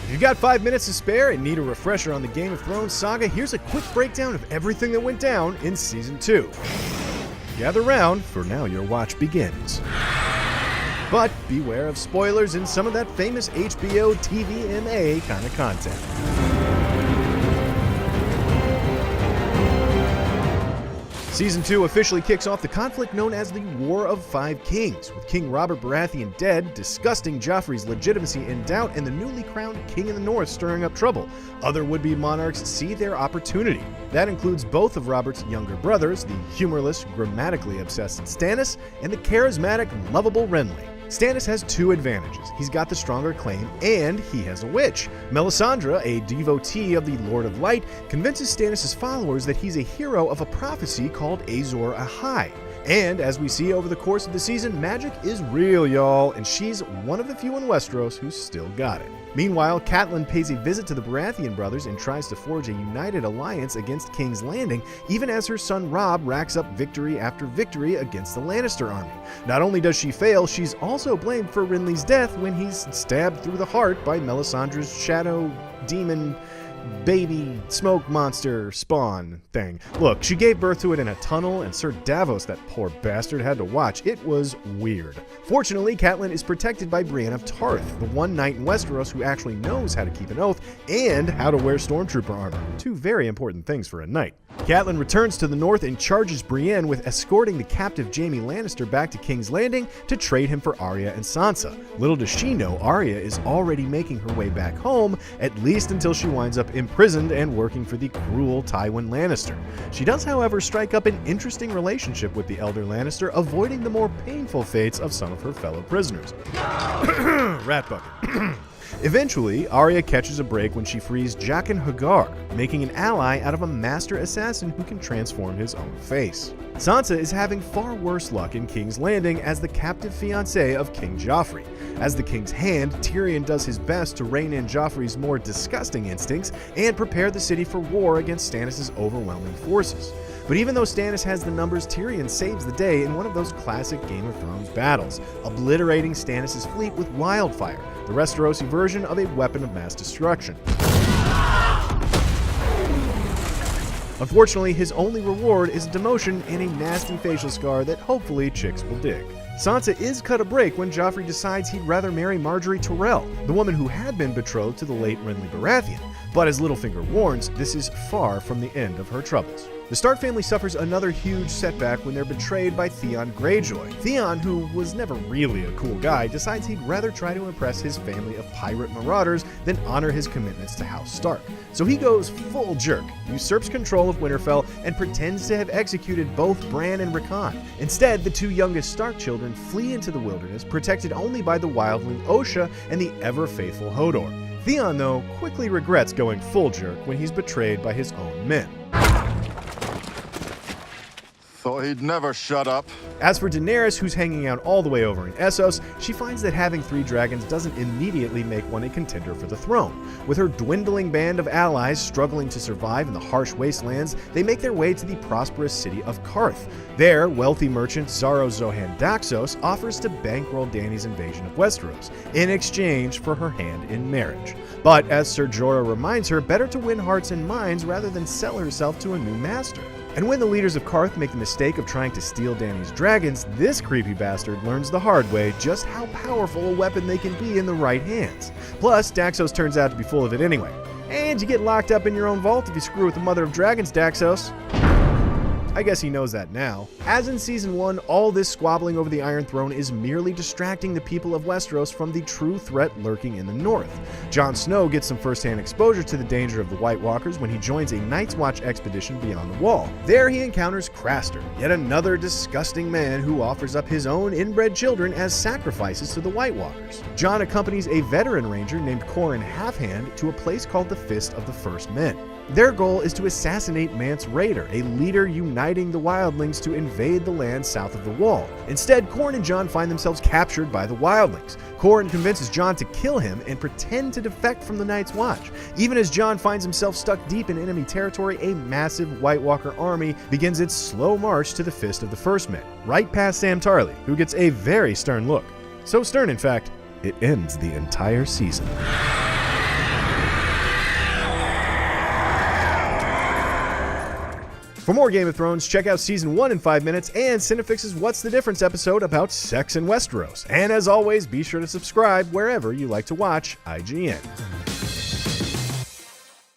If you've got 5 minutes to spare and need a refresher on the Game of Thrones saga, here's a quick breakdown of everything that went down in Season 2. Gather round, for now your watch begins. But beware of spoilers and some of that famous HBO TVMA kind of content. Season 2 officially kicks off the conflict known as the War of Five Kings, with King Robert Baratheon dead, disgusting Joffrey's legitimacy in doubt, and the newly crowned King in the North stirring up trouble. Other would-be monarchs see their opportunity. That includes both of Robert's younger brothers, the humorless, grammatically obsessed Stannis, and the charismatic, lovable Renly. Stannis has two advantages. He's got the stronger claim, and he has a witch. Melisandre, a devotee of the Lord of Light, convinces Stannis' followers that he's a hero of a prophecy called Azor Ahai. And as we see over the course of the season, magic is real, y'all, and she's one of the few in Westeros who's still got it. Meanwhile, Catelyn pays a visit to the Baratheon brothers and tries to forge a united alliance against King's Landing, even as her son Robb racks up victory after victory against the Lannister army. Not only does she fail, she's also blamed for Renly's death when he's stabbed through the heart by Melisandre's shadow demon baby smoke monster spawn thing. Look, she gave birth to it in a tunnel, and Sir Davos, that poor bastard, had to watch. It was weird. Fortunately, Catelyn is protected by Brienne of Tarth, the one knight in Westeros who actually knows how to keep an oath and how to wear stormtrooper armor. Two very important things for a knight. Catelyn returns to the north and charges Brienne with escorting the captive Jaime Lannister back to King's Landing to trade him for Arya and Sansa. Little does she know, Arya is already making her way back home, at least until she winds up imprisoned and working for the cruel Tywin Lannister. She does, however, strike up an interesting relationship with the elder Lannister, avoiding the more painful fates of some of her fellow prisoners. Rat bucket. Eventually, Arya catches a break when she frees Jaqen H'ghar, making an ally out of a master assassin who can transform his own face. Sansa is having far worse luck in King's Landing as the captive fiancée of King Joffrey. As the king's hand, Tyrion does his best to rein in Joffrey's more disgusting instincts and prepare the city for war against Stannis' overwhelming forces. But even though Stannis has the numbers, Tyrion saves the day in one of those classic Game of Thrones battles, obliterating Stannis' fleet with wildfire, the Westerosi version of a weapon of mass destruction. Unfortunately, his only reward is a demotion and a nasty facial scar that hopefully chicks will dig. Sansa is cut a break when Joffrey decides he'd rather marry Margaery Tyrell, the woman who had been betrothed to the late Renly Baratheon. But as Littlefinger warns, this is far from the end of her troubles. The Stark family suffers another huge setback when they're betrayed by Theon Greyjoy. Theon, who was never really a cool guy, decides he'd rather try to impress his family of pirate marauders than honor his commitments to House Stark. So he goes full jerk, usurps control of Winterfell, and pretends to have executed both Bran and Rickon. Instead, the two youngest Stark children flee into the wilderness, protected only by the wildling Osha and the ever-faithful Hodor. Theon, though, quickly regrets going full jerk when he's betrayed by his own men. Thought he'd never shut up. As for Daenerys, who's hanging out all the way over in Essos, she finds that having 3 dragons doesn't immediately make one a contender for the throne. With her dwindling band of allies struggling to survive in the harsh wastelands, they make their way to the prosperous city of Qarth. There, wealthy merchant Xaro Xhoan Daxos offers to bankroll Dany's invasion of Westeros, in exchange for her hand in marriage. But as Ser Jorah reminds her, better to win hearts and minds rather than sell herself to a new master. And when the leaders of Qarth make the mistake of trying to steal Dany's dragons, this creepy bastard learns the hard way just how powerful a weapon they can be in the right hands. Plus, Daxos turns out to be full of it anyway. And you get locked up in your own vault if you screw with the Mother of Dragons, Daxos. I guess he knows that now. As in Season 1, all this squabbling over the Iron Throne is merely distracting the people of Westeros from the true threat lurking in the north. Jon Snow gets some first-hand exposure to the danger of the White Walkers when he joins a Night's Watch expedition beyond the Wall. There he encounters Craster, yet another disgusting man who offers up his own inbred children as sacrifices to the White Walkers. Jon accompanies a veteran ranger named Qhorin Halfhand to a place called the Fist of the First Men. Their goal is to assassinate Mance Rayder, a leader uniting the wildlings to invade the land south of the Wall. Instead, Qhorin and Jon find themselves captured by the wildlings. Qhorin convinces Jon to kill him and pretend to defect from the Night's Watch. Even as Jon finds himself stuck deep in enemy territory, a massive White Walker army begins its slow march to the Fist of the First Men, right past Sam Tarly, who gets a very stern look. So stern, in fact, it ends the entire season. For more Game of Thrones, check out Season 1 in 5 minutes and Cinefix's What's the Difference episode about sex in Westeros. And as always, be sure to subscribe wherever you like to watch IGN.